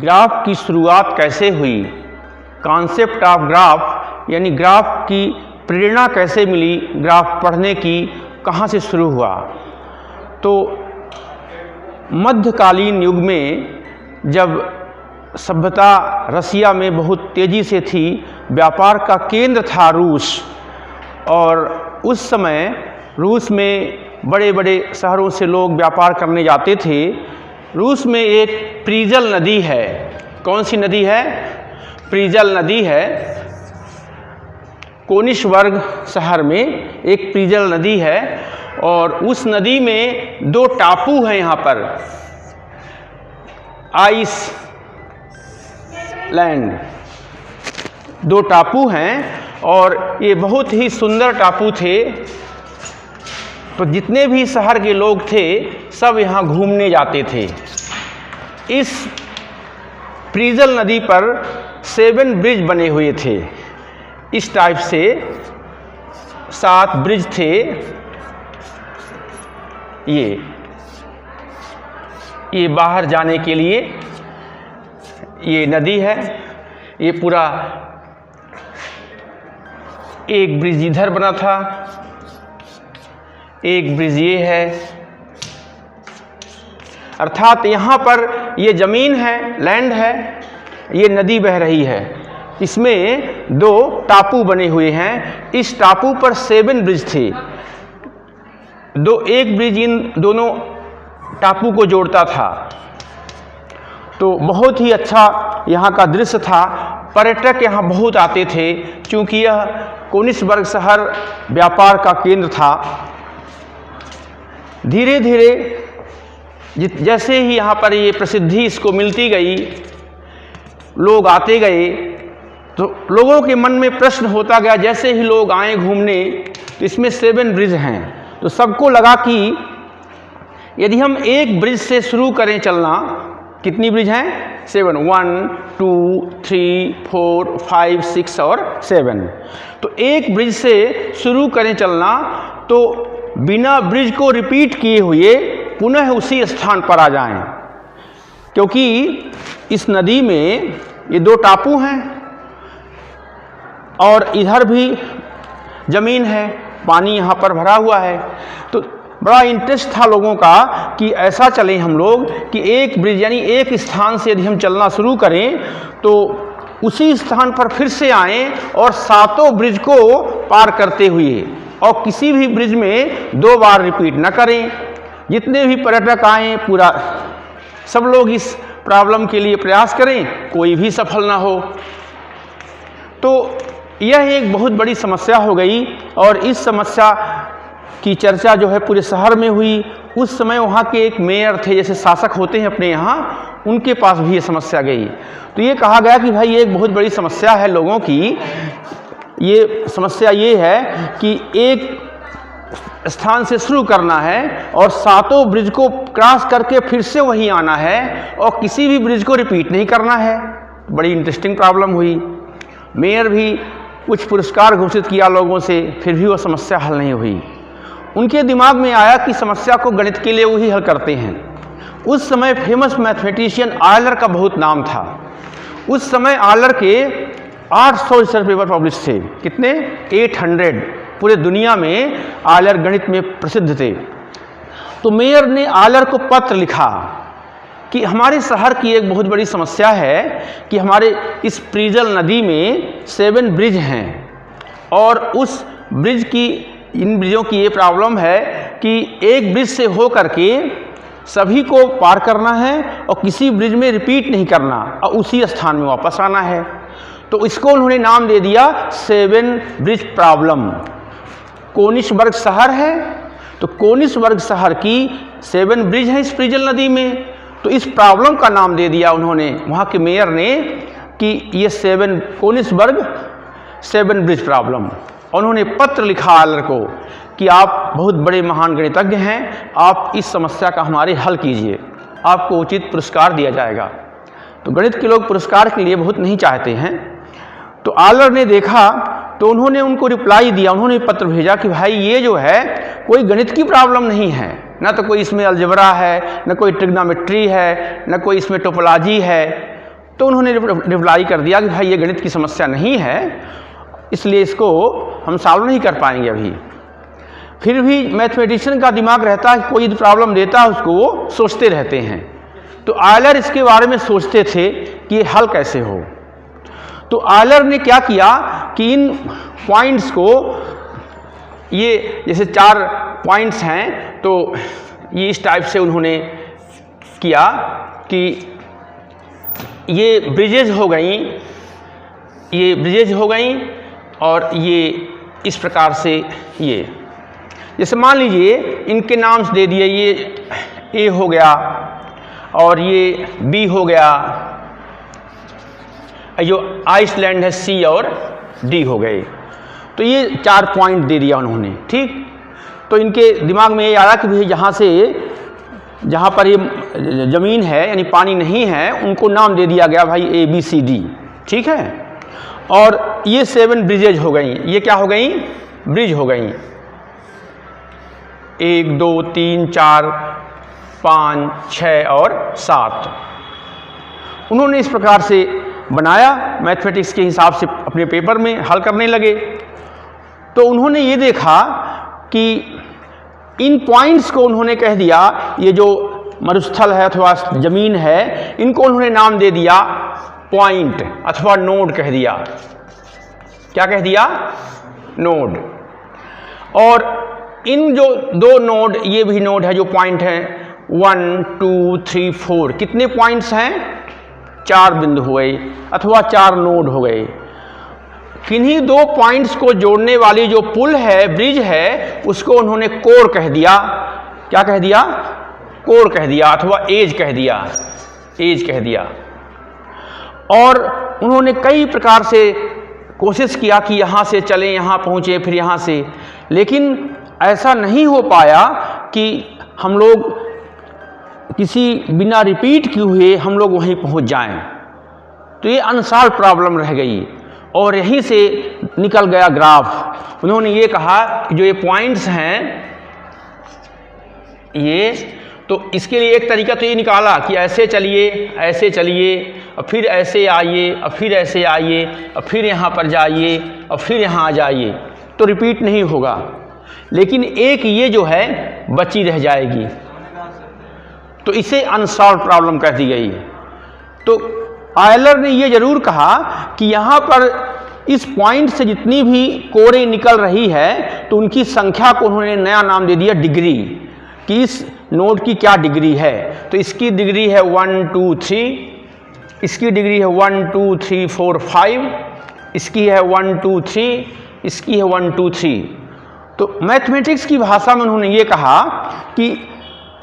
Graph की शुरुआत कैसे हुई, कॉन्सेप्ट ऑफ ग्राफ यानी ग्राफ की प्रेरणा कैसे मिली, ग्राफ पढ़ने की कहाँ से शुरू हुआ। तो मध्यकालीन युग में जब सभ्यता रसिया में बहुत तेज़ी से थी, व्यापार का केंद्र था रूस, और उस समय रूस में बड़े बड़े शहरों से लोग व्यापार करने जाते थे। रूस में एक प्रीजल नदी है। कौन सी नदी है? प्रीजल नदी है। कोनिशबर्ग शहर में एक प्रीजल नदी है, और उस नदी में दो टापू हैं यहाँ पर, आइस लैंड, दो टापू हैं, और ये बहुत ही सुंदर टापू थे। तो जितने भी शहर के लोग थे सब यहाँ घूमने जाते थे। इस प्रीजल नदी पर 7 ब्रिज बने हुए थे। इस टाइप से 7 ब्रिज थे। ये बाहर जाने के लिए ये नदी है। ये पूरा एक ब्रिज इधर बना था, एक ब्रिज ये है, अर्थात यहाँ पर ये ज़मीन है, लैंड है, ये नदी बह रही है। इसमें 2 टापू बने हुए हैं। इस टापू पर 7 ब्रिज थे। एक ब्रिज इन दोनों टापू को जोड़ता था। तो बहुत ही अच्छा यहाँ का दृश्य था। पर्यटक यहाँ बहुत आते थे, क्योंकि यह कोनिशबर्ग शहर व्यापार का केंद्र था। धीरे धीरे जैसे ही यहाँ पर ये प्रसिद्धि इसको मिलती गई, लोग आते गए, तो लोगों के मन में प्रश्न होता गया। जैसे ही लोग आए घूमने, तो इसमें 7 ब्रिज हैं, तो सबको लगा कि यदि हम एक ब्रिज से शुरू करें चलना, कितनी ब्रिज हैं? 7, 1, 2, 3, 4, 5, 6 और 7। तो एक ब्रिज से शुरू करें चलना, तो बिना ब्रिज को रिपीट किए हुए पुनः उसी स्थान पर आ जाएं, क्योंकि इस नदी में ये 2 टापू हैं और इधर भी ज़मीन है, पानी यहाँ पर भरा हुआ है। तो बड़ा इंटरेस्ट था लोगों का कि ऐसा चलें हम लोग कि एक ब्रिज यानी एक स्थान से यदि हम चलना शुरू करें, तो उसी स्थान पर फिर से आएँ और 7 ब्रिज को पार करते हुए, और किसी भी ब्रिज में 2 बार रिपीट न करें। जितने भी पर्यटक आएँ, पूरा सब लोग इस प्रॉब्लम के लिए प्रयास करें, कोई भी सफल ना हो। तो यह एक बहुत बड़ी समस्या हो गई, और इस समस्या की चर्चा जो है पूरे शहर में हुई। उस समय वहाँ के एक मेयर थे, जैसे शासक होते हैं अपने यहाँ, उनके पास भी ये समस्या गई। तो ये कहा गया कि भाई ये एक बहुत बड़ी समस्या है लोगों की। ये समस्या ये है कि एक स्थान से शुरू करना है और 7 ब्रिज को क्रॉस करके फिर से वहीं आना है, और किसी भी ब्रिज को रिपीट नहीं करना है। बड़ी इंटरेस्टिंग प्रॉब्लम हुई। मेयर भी कुछ पुरस्कार घोषित किया लोगों से, फिर भी वो समस्या हल नहीं हुई। उनके दिमाग में आया कि समस्या को गणित के लिए वही हल करते हैं। उस समय फेमस मैथमेटिशियन आयलर का बहुत नाम था। उस समय आयलर के 800 रिसर्च पेपर पब्लिश थे। कितने? 800। पूरे दुनिया में आयलर गणित में प्रसिद्ध थे। तो मेयर ने आयलर को पत्र लिखा कि हमारे शहर की एक बहुत बड़ी समस्या है कि हमारे इस प्रीजल नदी में 7 ब्रिज हैं, और उस ब्रिज की, इन ब्रिजों की ये प्रॉब्लम है कि एक ब्रिज से हो करके सभी को पार करना है और किसी ब्रिज में रिपीट नहीं करना और उसी स्थान में वापस आना है। तो इसको उन्होंने नाम दे दिया 7 ब्रिज प्रॉब्लम। कोनिशबर्ग शहर है, तो कोनिशबर्ग शहर की 7 ब्रिज हैं इस प्रीजल नदी में, तो इस प्रॉब्लम का नाम दे दिया उन्होंने, वहाँ के मेयर ने, कि ये 7 कोनिशबर्ग 7 ब्रिज प्रॉब्लम। उन्होंने पत्र लिखा आयलर को कि आप बहुत बड़े महान गणितज्ञ हैं, आप इस समस्या का हमारे हल कीजिए, आपको उचित पुरस्कार दिया जाएगा। तो गणित के लोग पुरस्कार के लिए बहुत नहीं चाहते हैं। तो आयलर ने देखा, तो उन्होंने उनको रिप्लाई दिया, उन्होंने पत्र भेजा कि भाई ये जो है कोई गणित की प्रॉब्लम नहीं है, ना तो कोई इसमें अलजेब्रा है, ना कोई ट्रिग्नोमेट्री है, ना कोई इसमें टोपोलॉजी है, तो उन्होंने रिप्लाई कर दिया कि भाई ये गणित की समस्या नहीं है, इसलिए इसको हम सॉल्व नहीं कर पाएंगे अभी। फिर भी मैथमेटिशियन का दिमाग रहता है, कोई प्रॉब्लम देता है उसको वो सोचते रहते हैं। तो आयलर इसके बारे में सोचते थे कि ये हल कैसे हो। तो आयलर ने क्या किया कि इन पॉइंट्स को, ये जैसे 4 पॉइंट्स हैं, तो ये इस टाइप से उन्होंने किया कि ये ब्रिजेज हो गई, ये ब्रिजेज हो गई, और ये इस प्रकार से ये, जैसे मान लीजिए इनके नाम दे दिए, ये ए हो गया और ये बी हो गया, जो आइसलैंड है सी और डी हो गए। तो ये 4 पॉइंट दे दिया उन्होंने, ठीक। तो इनके दिमाग में ये आ रहा कि भाई जहाँ पर ये ज़मीन है यानी पानी नहीं है, उनको नाम दे दिया गया भाई ए बी सी डी, ठीक है। और ये 7 ब्रिजेज हो गई, ये क्या हो गई, ब्रिज हो गई, 1 2 3 4 5 6 और 7। उन्होंने इस प्रकार से बनाया, मैथमेटिक्स के हिसाब से अपने पेपर में हल करने लगे। तो उन्होंने ये देखा कि इन पॉइंट्स को उन्होंने कह दिया, ये जो मरुस्थल है अथवा ज़मीन है, इनको उन्होंने नाम दे दिया पॉइंट अथवा नोड कह दिया। क्या कह दिया, नोड। और इन जो 2 नोड, ये भी नोड है जो पॉइंट है, 1 2 3 4, कितने पॉइंट्स हैं, 4 बिंदु हो गए अथवा 4 नोड हो गए। किन्हीं 2 पॉइंट्स को जोड़ने वाली जो पुल है, ब्रिज है, उसको उन्होंने कोर कह दिया। क्या कह दिया, कोर कह दिया अथवा एज कह दिया, एज कह दिया। और उन्होंने कई प्रकार से कोशिश किया कि यहाँ से चलें, यहाँ पहुँचे, फिर यहाँ से, लेकिन ऐसा नहीं हो पाया कि हम लोग किसी बिना रिपीट किए हुए हम लोग वहीं पहुँच जाएं। तो ये अनसॉल्व प्रॉब्लम रह गई और यहीं से निकल गया ग्राफ। उन्होंने ये कहा कि जो ये पॉइंट्स हैं ये, तो इसके लिए एक तरीका तो ये निकाला कि ऐसे चलिए, ऐसे चलिए, और फिर ऐसे आइए, और फिर ऐसे आइए, और फिर यहाँ पर जाइए, और फिर यहाँ आ जाइए, तो रिपीट नहीं होगा। लेकिन एक ये जो है बची रह जाएगी, तो इसे अनसॉल्व प्रॉब्लम कह दी गई। तो आयलर ने ये जरूर कहा कि यहाँ पर इस पॉइंट से जितनी भी कोरें निकल रही है, तो उनकी संख्या को उन्होंने नया नाम दे दिया डिग्री, कि इस नोड की क्या डिग्री है। तो इसकी डिग्री है 1 2 3, इसकी डिग्री है 1 2 3 4 5, इसकी है 1 2 3, इसकी है 1 2 3। तो मैथमेटिक्स की भाषा में उन्होंने ये कहा कि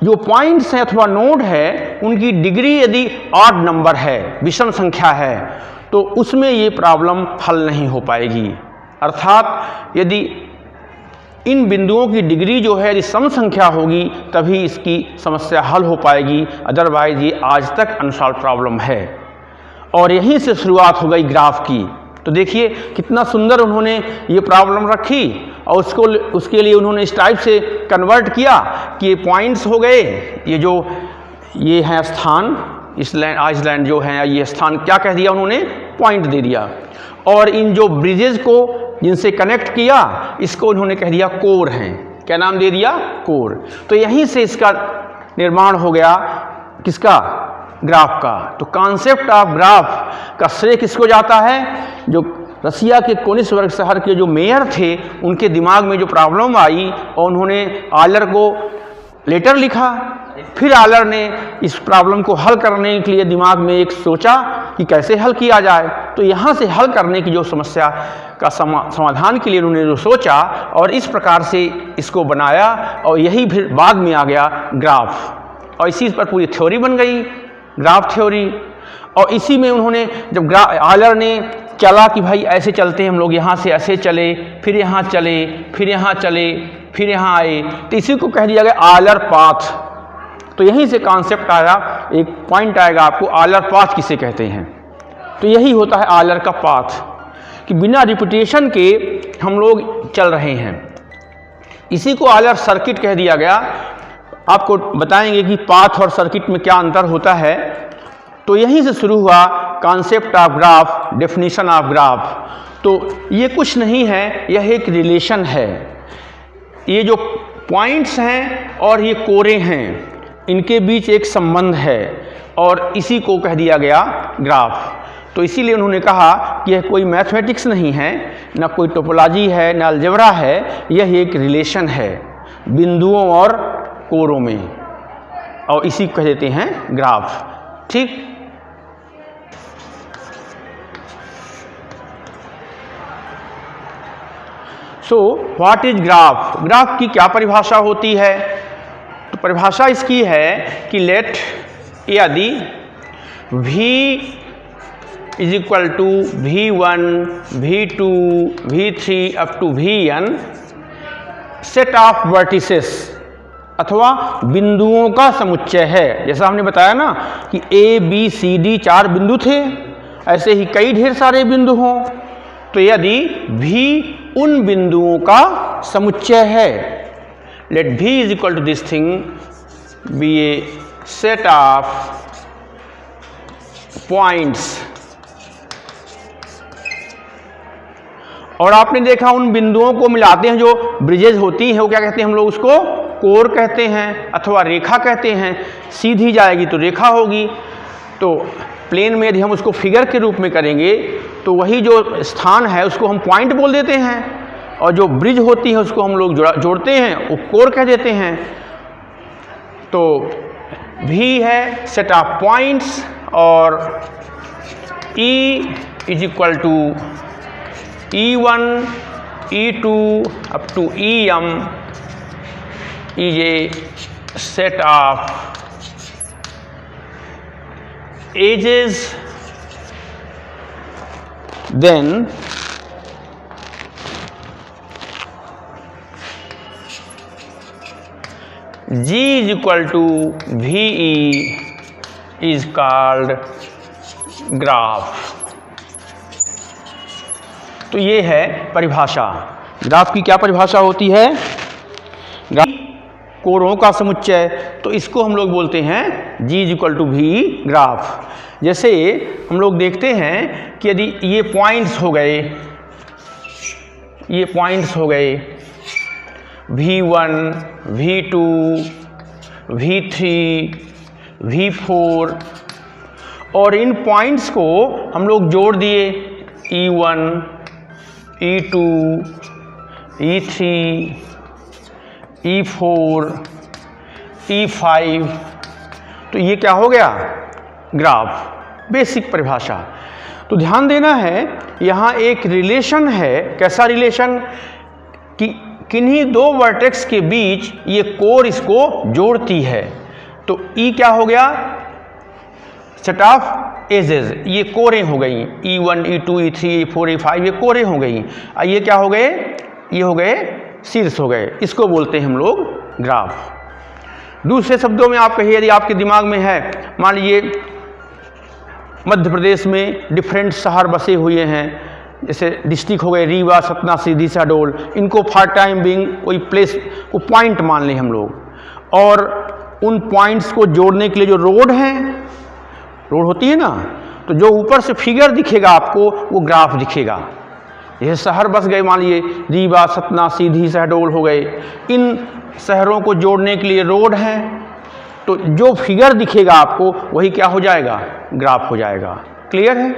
जो पॉइंट्स हैं अथवा नोड है, उनकी डिग्री यदि ऑड नंबर है, विषम संख्या है, तो उसमें ये प्रॉब्लम हल नहीं हो पाएगी। अर्थात यदि इन बिंदुओं की डिग्री जो है यदि सम संख्या होगी, तभी इसकी समस्या हल हो पाएगी, अदरवाइज ये आज तक अनसॉल्व प्रॉब्लम है। और यहीं से शुरुआत हो गई ग्राफ की। तो देखिए कितना सुंदर उन्होंने ये प्रॉब्लम रखी, और उसके लिए उन्होंने इस टाइप से कन्वर्ट किया कि ये पॉइंट्स हो गए, ये हैं स्थान, इसलैंड आइसलैंड जो है, ये स्थान क्या कह दिया उन्होंने, पॉइंट दे दिया। और इन जो ब्रिजेज को जिनसे कनेक्ट किया, इसको उन्होंने कह दिया कोर हैं। क्या नाम दे दिया, कोर। तो यहीं से इसका निर्माण हो गया, किसका, ग्राफ का। तो कॉन्सेप्ट ऑफ ग्राफ का श्रेय किसको जाता है, जो रसिया के कोनिग्सबर्ग शहर के जो मेयर थे, उनके दिमाग में जो प्रॉब्लम आई और उन्होंने आयलर को लेटर लिखा। फिर आयलर ने इस प्रॉब्लम को हल करने के लिए दिमाग में एक सोचा कि कैसे हल किया जाए। तो यहाँ से हल करने की जो समस्या का समाधान के लिए उन्होंने जो सोचा, और इस प्रकार से इसको बनाया, और यही फिर बाद में आ गया ग्राफ, और इसी पर पूरी थ्योरी बन गई, ग्राफ थ्योरी। और इसी में उन्होंने जब आयलर ने चला कि भाई ऐसे चलते हैं हम लोग, यहाँ से ऐसे चले, फिर यहाँ चले, फिर यहाँ चले, फिर यहाँ आए, तो इसी को कह दिया गया आयलर पाथ। तो यहीं से कॉन्सेप्ट आया, एक पॉइंट आएगा आपको, आयलर पाथ किसे कहते हैं। तो यही होता है आयलर का पाथ, कि बिना रिपीटेशन के हम लोग चल रहे हैं। इसी को आयलर सर्किट कह दिया गया। आपको बताएंगे कि पाथ और सर्किट में क्या अंतर होता है। तो यहीं से शुरू हुआ concept of graph, definition of graph. तो ये कुछ नहीं है, यह एक रिलेशन है। ये जो पॉइंट्स हैं और ये कोरे हैं, इनके बीच एक संबंध है और इसी को कह दिया गया ग्राफ। तो इसीलिए उन्होंने कहा कि यह कोई मैथमेटिक्स नहीं है, ना कोई टोपोलॉजी है, ना अलजेब्रा है, यह एक रिलेशन है बिंदुओं और कोरों में, और इसी को कह देते हैं ग्राफ। ठीक। So what is graph? Graph की क्या परिभाषा होती है? तो परिभाषा इसकी है कि लेट यदि v is equal to v1, v2, v3 up to vn set of vertices अथवा बिंदुओं का समुच्चय है। जैसा हमने बताया ना कि a, b, c, d 4 बिंदु थे, ऐसे ही कई ढेर सारे बिंदु हों। तो यदि v उन बिंदुओं का समुच्चय है, let v is equal to this thing be a set of points. और आपने देखा उन बिंदुओं को मिलाते हैं जो ब्रिजेज होती हैं, वो क्या कहते हैं हम लोग उसको कोर कहते हैं अथवा रेखा कहते हैं। सीधी जाएगी तो रेखा होगी। तो प्लेन में यदि हम उसको फिगर के रूप में करेंगे तो वही जो स्थान है उसको हम पॉइंट बोल देते हैं, और जो ब्रिज होती है उसको हम लोग जोड़ते हैं, वो कोर कह देते हैं। तो भी है सेट ऑफ पॉइंट्स और E is equal to E1, E2 up to EM is a set of edges, then G is equal to VE is called graph. तो ये है परिभाषा। ग्राफ की क्या परिभाषा होती है? ग्राफ कोरों का समुच्चय, तो इसको हम लोग बोलते हैं G is equal to V graph. जैसे हम लोग देखते हैं कि यदि ये पॉइंट्स हो गए, ये पॉइंट्स हो गए V1, V2, V3, V4, और इन पॉइंट्स को हम लोग जोड़ दिए E1, E2, E3, E4, E5, तो ये क्या हो गया? ग्राफ। बेसिक परिभाषा। तो ध्यान देना है यहाँ एक रिलेशन है। कैसा रिलेशन? कि किन्हीं दो वर्टेक्स के बीच ये कोर इसको जोड़ती है। तो E क्या हो गया? सेट ऑफ एजेस, ये कोरें हो गई। E1, E2, E3, E4, E5 ये कोरें हो गई। ये क्या हो गए? ये हो गए शीर्ष हो गए। इसको बोलते हैं हम लोग ग्राफ। दूसरे शब्दों में आप कहिए, यदि आपके दिमाग में है, मान लीजिए मध्य प्रदेश में डिफरेंट शहर बसे हुए हैं, जैसे डिस्ट्रिक्ट हो गए रीवा, सतना, सीधी, शहडोल। इनको फॉर टाइम बिंग कोई प्लेस को पॉइंट मान लें हम लोग, और उन पॉइंट्स को जोड़ने के लिए जो रोड हैं, रोड होती है ना, तो जो ऊपर से फिगर दिखेगा आपको वो ग्राफ दिखेगा। ये शहर बस गए, मान लीजिए रीवा, सतना, सीधी, शहडोल हो गए। इन शहरों को जोड़ने के लिए रोड हैं, तो जो फिगर दिखेगा आपको वही क्या हो जाएगा? ग्राफ हो जाएगा। क्लियर है?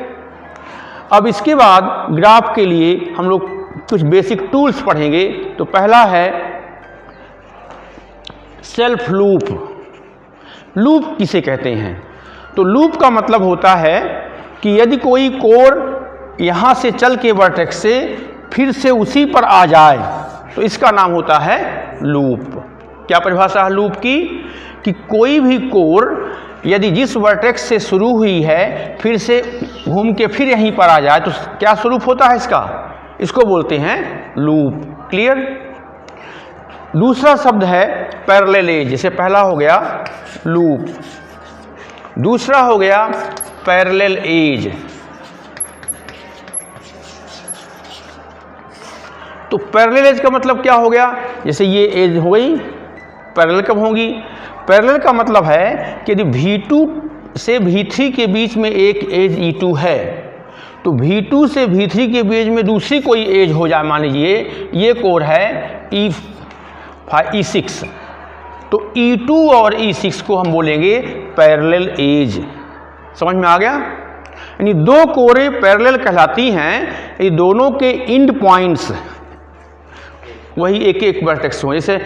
अब इसके बाद ग्राफ के लिए हम लोग कुछ बेसिक टूल्स पढ़ेंगे। तो पहला है सेल्फ लूप। लूप किसे कहते हैं? तो लूप का मतलब होता है कि यदि कोई कोर यहाँ से चल के वर्टेक्स से फिर से उसी पर आ जाए तो इसका नाम होता है लूप। क्या परिभाषा है लूप की? कि कोई भी कोर यदि जिस वर्टेक्स से शुरू हुई है फिर से घूम के फिर यहीं पर आ जाए तो क्या स्वरूप होता है इसका? इसको बोलते हैं लूप। क्लियर? दूसरा शब्द है पैरेलल एज। जैसे पहला हो गया लूप, दूसरा हो गया पैरेलल एज। तो पैरेलल एज का मतलब क्या हो गया? जैसे ये एज हो गई, पैरेलल कब होगी? पैरेलल का मतलब है कि यदि V2 से V3 के बीच में एक एज E2 है, तो V2 से V3 के बीच में दूसरी कोई एज हो जाए, मान लीजिए ये कोर है E6, तो E2 और E6 को हम बोलेंगे पैरेलल एज। समझ में आ गया? यानी दो कोरें पैरेलल कहलाती हैं, ये दोनों के एंड पॉइंट्स वही एक एक वर्टेक्स हो। जैसे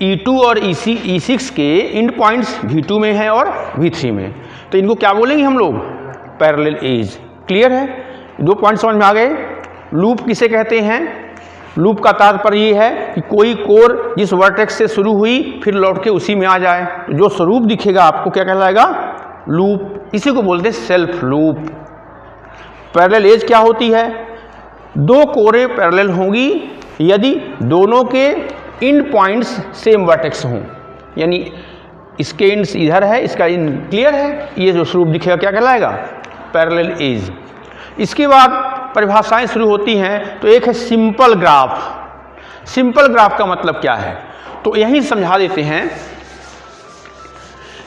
E2 और E6 के एंड पॉइंट्स V2 में है और V3 में, तो इनको क्या बोलेंगे हम लोग? Parallel as. क्लियर है? दो पॉइंट समझ में आ गए। लूप किसे कहते हैं? लूप का तात्पर्य ये है कि कोई कोर जिस वर्टेक्स से शुरू हुई फिर लौट के उसी में आ जाए, जो स्वरूप दिखेगा आपको क्या कहलाएगा? लूप। इसी को बोलते हैं सेल्फ लूप। पैरेलल एज क्या होती है? दो कोरें पैरेलल होंगी यदि दोनों के एंड पॉइंट्स सेम वर्टेक्स हों, यानी इसके एंड्स इधर है, इसका एंड क्लियर है, ये जो स्वरूप दिखेगा क्या कहलाएगा? Parallel edge. इसके बाद परिभाषाएं शुरू होती हैं, तो एक है सिंपल ग्राफ। सिंपल ग्राफ का मतलब क्या है? तो यही समझा देते हैं।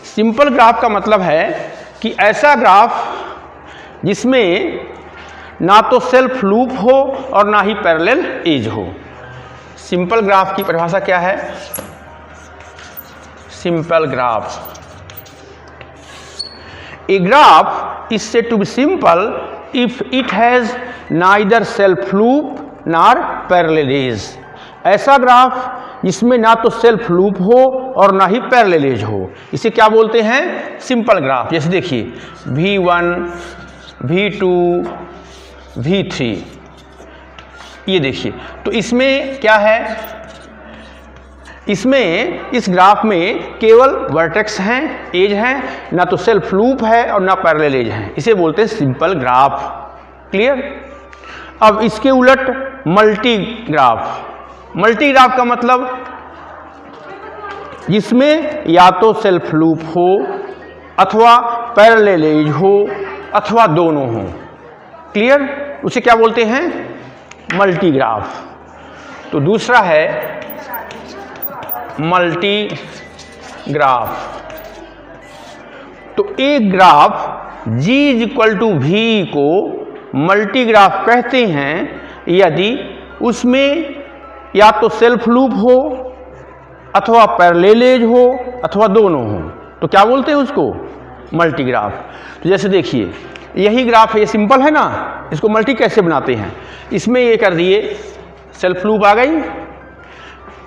सिंपल ग्राफ का मतलब है कि ऐसा ग्राफ जिसमें ना तो सेल्फ लूप हो और ना ही पैरेलल एज हो। सिंपल ग्राफ की परिभाषा क्या है? Simple graph, A graph is said to be simple if it has neither self loop nor parallel edge। ऐसा ग्राफ जिसमें ना तो सेल्फ लूप हो और ना ही पैरेलल एज हो, इसे क्या बोलते हैं? Simple graph. जैसे देखिए V1, V2, V3, ये देखिए, तो इसमें क्या है? इसमें इस ग्राफ में केवल वर्टेक्स हैं, एज हैं, ना तो सेल्फ लूप है और ना पैरेलल एज है, इसे बोलते हैं सिंपल ग्राफ। क्लियर? अब इसके उलट मल्टी ग्राफ। मल्टी ग्राफ का मतलब जिसमें या तो सेल्फ लूप हो अथवा पैरेलल एज हो अथवा दोनों हो। क्लियर? उसे क्या बोलते हैं? Multi graph. तो दूसरा है मल्टी ग्राफ। तो एक ग्राफ G = V को मल्टी ग्राफ कहते हैं यदि उसमें या तो सेल्फ लूप हो अथवा पैरेलल एज हो अथवा दोनों हो, तो क्या बोलते हैं उसको? Multi graph. तो जैसे देखिए यही ग्राफ है, ये सिंपल है ना, इसको मल्टी कैसे बनाते हैं? इसमें ये कर दिए, सेल्फ लूप आ गई,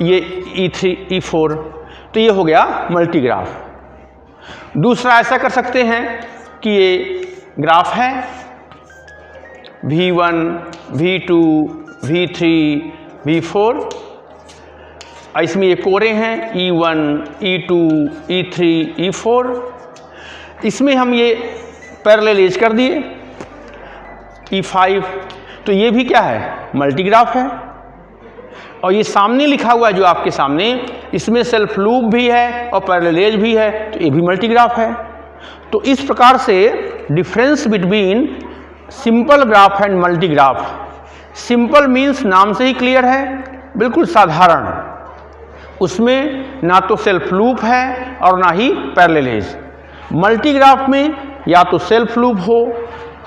ये E3, E4, तो ये हो गया मल्टी ग्राफ। दूसरा ऐसा कर सकते हैं कि ये ग्राफ है V1, V2, V3, V4, इसमें ये कोरें हैं E1, E2, E3, E4, इसमें हम ये पैरेलल एज कर दिए E5, तो ये भी क्या है? मल्टी ग्राफ है। और ये सामने लिखा हुआ है जो आपके सामने, इसमें सेल्फ लूप भी है और पैरेलल एज भी है, तो ये भी मल्टी ग्राफ है। तो इस प्रकार से difference between simple graph and multi graph. Simple means नाम से ही क्लियर है, बिल्कुल साधारण, उसमें ना तो सेल्फ लूप है और ना ही पैरेलल एज। मल्टी ग्राफ में या तो सेल्फ लूप हो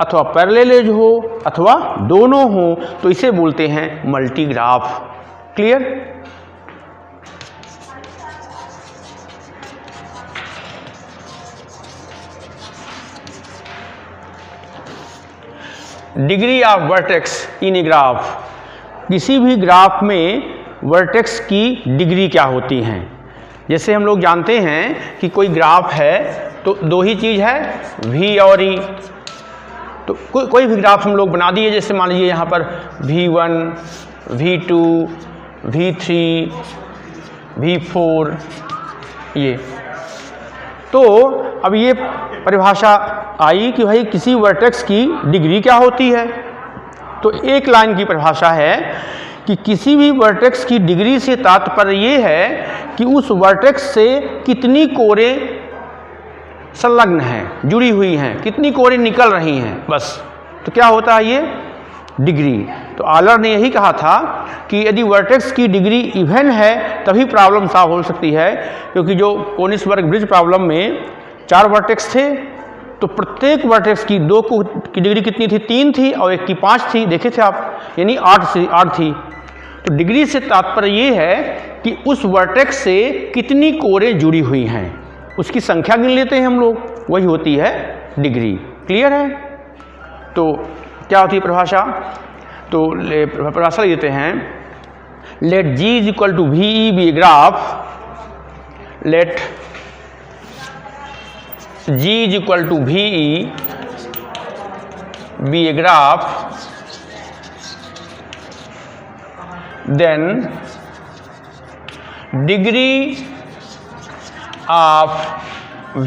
अथवा पैरेलल एज हो अथवा दोनों हो, तो इसे बोलते हैं multi graph. Clear? Degree of vertex in a graph. किसी भी ग्राफ में वर्टेक्स की डिग्री क्या होती हैं? जैसे हम लोग जानते हैं कि कोई ग्राफ है तो दो ही चीज़ है, V और E। तो कोई भी ग्राफ हम लोग बना दिए, जैसे मान लीजिए यहाँ पर V1, V2, V3, V4, ये तो अब ये परिभाषा आई कि भाई किसी वर्टेक्स की डिग्री क्या होती है। तो एक लाइन की परिभाषा है कि किसी भी वर्टेक्स की डिग्री से तात्पर्य ये है कि उस वर्टेक्स से कितनी कोरें संलग्न हैं, जुड़ी हुई हैं, कितनी कोरें निकल रही हैं, बस। तो क्या होता है ये? डिग्री। तो आलर ने यही कहा था कि यदि वर्टेक्स की डिग्री इवन है तभी प्रॉब्लम सॉल्व हो सकती है, क्योंकि जो कोनिसबर्ग ब्रिज प्रॉब्लम में 4 वर्टेक्स थे, तो प्रत्येक वर्टेक्स की 2 की डिग्री कितनी थी? 3 थी, और एक की 5 थी, देखे थे आप, यानी 8 थी। तो डिग्री से तात्पर्य ये है कि उस वर्टेक्स से कितनी कोरें जुड़ी हुई हैं, उसकी संख्या गिन लेते हैं हम लोग, वही होती है डिग्री। क्लियर है? तो क्या होती है परिभाषा? तो परिभाषा लिख देते हैं, let G is equal to V E be a graph, let G is equal to VE be a graph, then degree of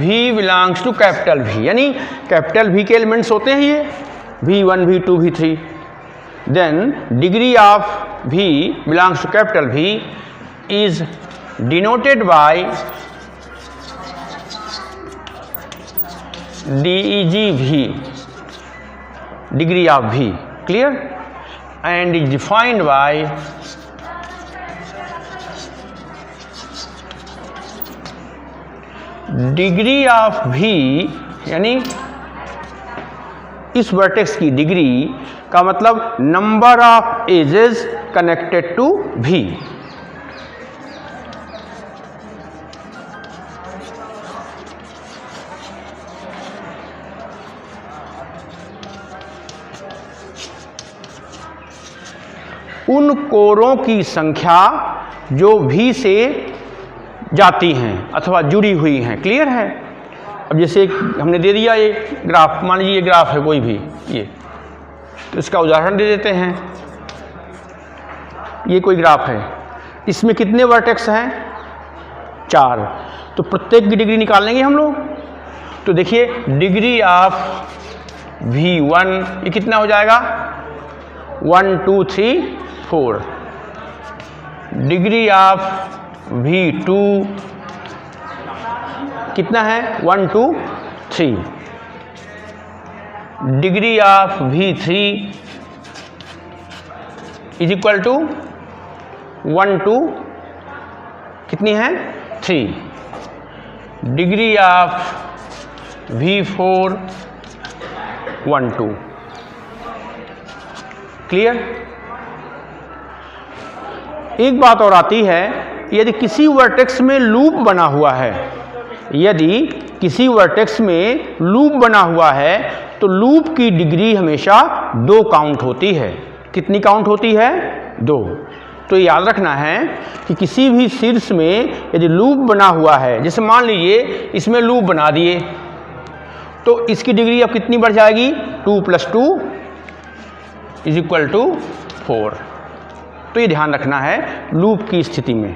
V belongs to capital V, यानी कैपिटल V के एलिमेंट्स होते हैं ये V1, V2, V3, then degree of V belongs to capital V is denoted by DEG-V, degree of V, clear, and is defined by degree of V, यानी इस vertex की degree का मतलब number of edges connected to V। उन कोरों की संख्या जो V से जाती हैं अथवा जुड़ी हुई हैं। क्लियर है? अब जैसे हमने दे दिया ये ग्राफ, मान लीजिए ये ग्राफ है कोई भी ये, तो इसका उदाहरण दे देते हैं। ये कोई ग्राफ है, इसमें कितने वर्टेक्स हैं? 4। तो प्रत्येक की डिग्री निकाल लेंगे हम लोग। तो देखिए डिग्री ऑफ V1 ये कितना हो जाएगा? 1 2 3 4। डिग्री ऑफ V2 कितना है? 1 2 3। Degree of V3 is equal to 1 2 कितनी है? 3। Degree of V4 1 2। क्लियर? एक बात और आती है, यदि किसी वर्टेक्स में लूप बना हुआ है, यदि किसी वर्टेक्स में लूप बना हुआ है तो लूप की डिग्री हमेशा 2 काउंट होती है। कितनी काउंट होती है? 2। तो याद रखना है कि किसी भी शीर्ष में यदि लूप बना हुआ है, जैसे मान लीजिए इसमें लूप बना दिए, तो इसकी डिग्री अब कितनी बढ़ जाएगी? 2 + 2 इज इक्वल टू 4। तो ये ध्यान रखना है लूप की स्थिति में।